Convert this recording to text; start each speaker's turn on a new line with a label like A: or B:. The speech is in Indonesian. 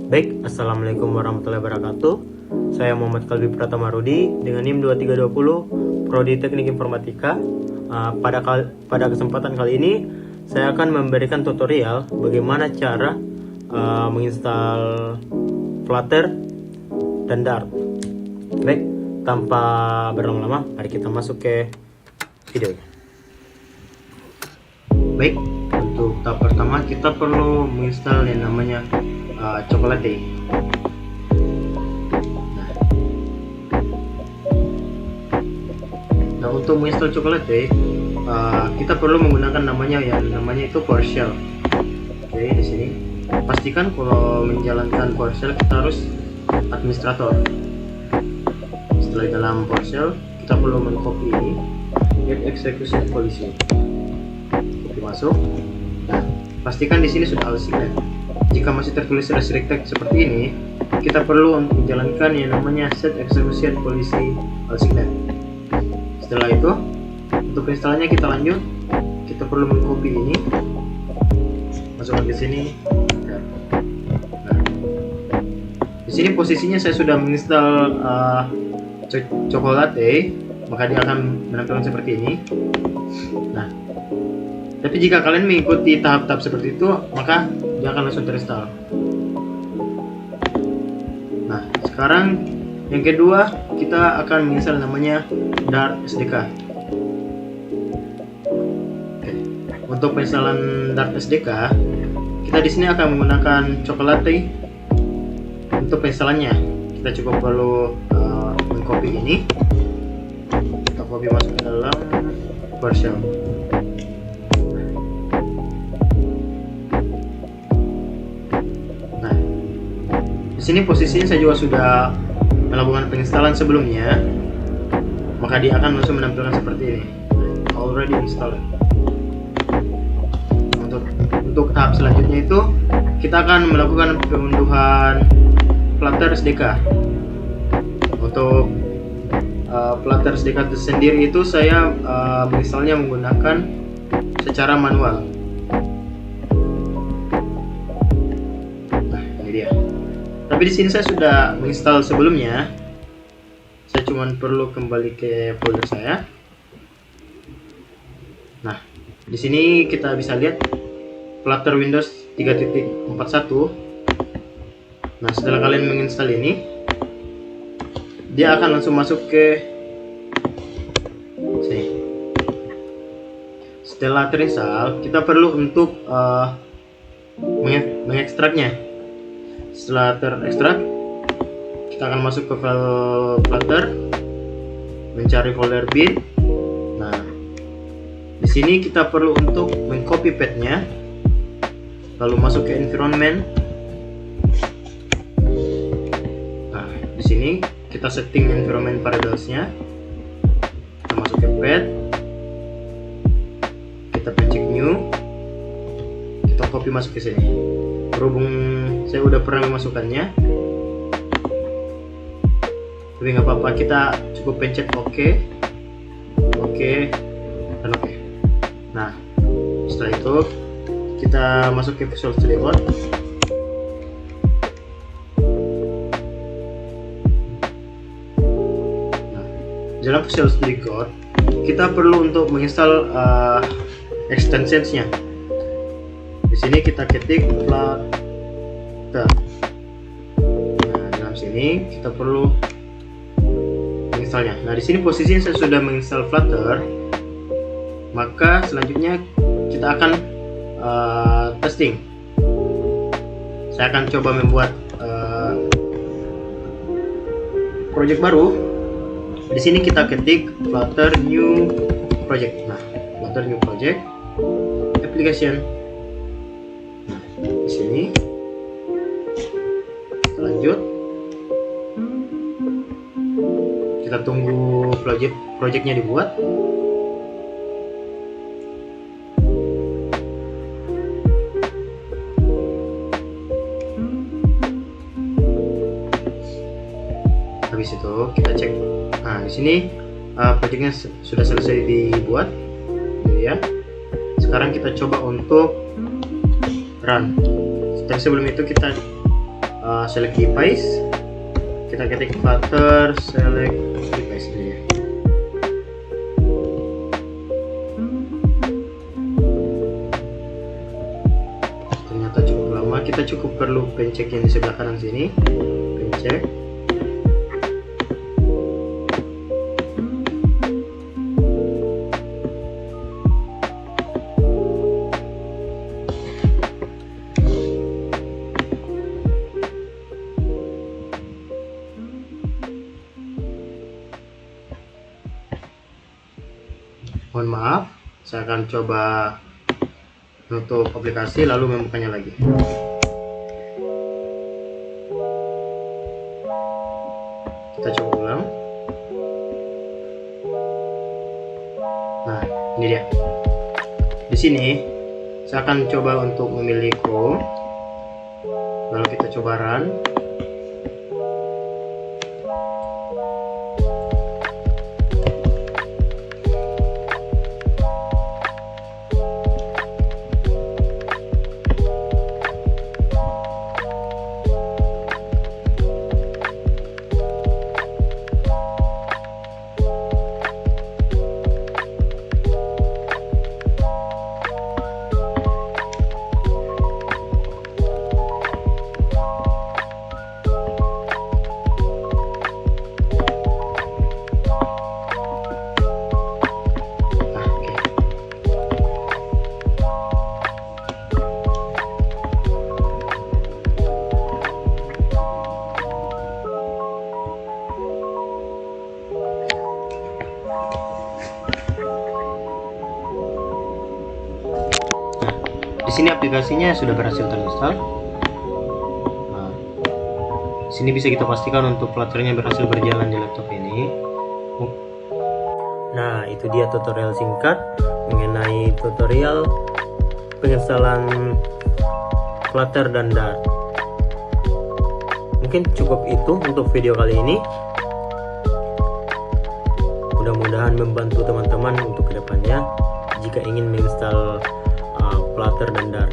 A: Baik, Assalamualaikum warahmatullahi wabarakatuh. Saya Muhammad Kalbi Pratama Rudi dengan NIM 2320 Prodi Teknik Informatika. Pada kesempatan kali ini saya akan memberikan tutorial bagaimana cara menginstal Flutter dan Dart. Baik, tanpa berlama-lama, mari kita masuk ke videonya. Baik, untuk tahap pertama kita perlu menginstal yang namanya Chocolate. Nah, untuk menginstal Chocolate kita perlu menggunakan namanya itu PowerShell. Oke, di sini pastikan kalau menjalankan PowerShell kita harus administrator. Setelah di dalam PowerShell kita perlu mengcopy ini get execution policy. Copy masuk. Nah, pastikan di sini sudah all-signet. Jika masih tertulis restricted seperti ini, kita perlu menjalankan yang namanya set execution policy all-signet. Setelah itu, untuk installnya kita lanjut. Kita perlu mengcopy ini, masukkan ke sini. Nah, di sini posisinya saya sudah menginstal Chocolate, maka dia akan menampilkan seperti ini. Nah, tapi jika kalian mengikuti tahap-tahap seperti itu, maka dia akan langsung terinstall. Nah, sekarang yang kedua kita akan menginstal namanya Dart SDK. Oke. Untuk penginstalan Dart SDK, kita di sini akan menggunakan Chocolate. Untuk penginstalannya, kita cukup perlu mengcopy ini. Kita copy masuk ke dalam PowerShell. Di sini posisinya saya juga sudah melakukan penginstalan sebelumnya, maka dia akan langsung menampilkan seperti ini, already installed. Untuk tahap selanjutnya itu kita akan melakukan pengunduhan Flutter SDK. Untuk Flutter SDK sendiri itu saya menginstalnya menggunakan secara manual. Nah, ini dia. Tapi di sini saya sudah menginstal sebelumnya. Saya cuma perlu kembali ke folder saya. Nah, di sini kita bisa lihat Flutter Windows 3.41. Nah, setelah kalian menginstal ini, dia akan langsung masuk ke sini. Setelah terinstall, kita perlu untuk mengekstraknya. Setelah terekstrak, kita akan masuk ke file Flutter, mencari folder bin. Nah, di sini kita perlu untuk mengcopy path-nya, lalu masuk ke environment. Nah, di sini kita setting environment variables-nya. Kita masuk ke path, kita pencet new, kita copy masuk ke sini. Berhubung saya udah pernah memasukkannya, tapi nggak apa-apa, kita cukup pencet OK, dan OK. Nah, setelah itu kita masuk ke Visual Studio Code. Nah, dalam Visual Studio Code kita perlu untuk menginstal extensions-nya. Di sini kita ketik Flutter. Nah, dalam sini kita perlu menginstalnya. Nah, di sini posisinya saya sudah menginstal Flutter. Maka selanjutnya kita akan testing. Saya akan coba membuat project baru. Di sini kita ketik Flutter new project. Nah, Flutter new project, application. Di sini kita lanjut, kita tunggu projectnya dibuat. Habis itu kita cek. Nah, di sini projectnya sudah selesai dibuat, ya. Sekarang kita coba untuk run. Tapi sebelum itu kita select device, kita ketik Flutter select device dulu ya. Ternyata cukup lama, kita cukup perlu pencet yang di sebelah kanan sini, pencet. Mohon maaf, saya akan coba menutup aplikasi lalu membukanya lagi. Kita coba ulang. Nah, ini dia. Di sini saya akan coba untuk memilih Chrome. Lalu kita coba run. Di sini aplikasinya sudah berhasil terinstall. Nah, di sini bisa kita pastikan untuk Flutternya berhasil berjalan di laptop ini. Nah, itu dia tutorial singkat mengenai tutorial penginstalan Flutter dan Dart. Mungkin cukup itu untuk video kali ini. Mudah-mudahan membantu teman-teman untuk kedepannya jika ingin menginstal Flutter dan Dart.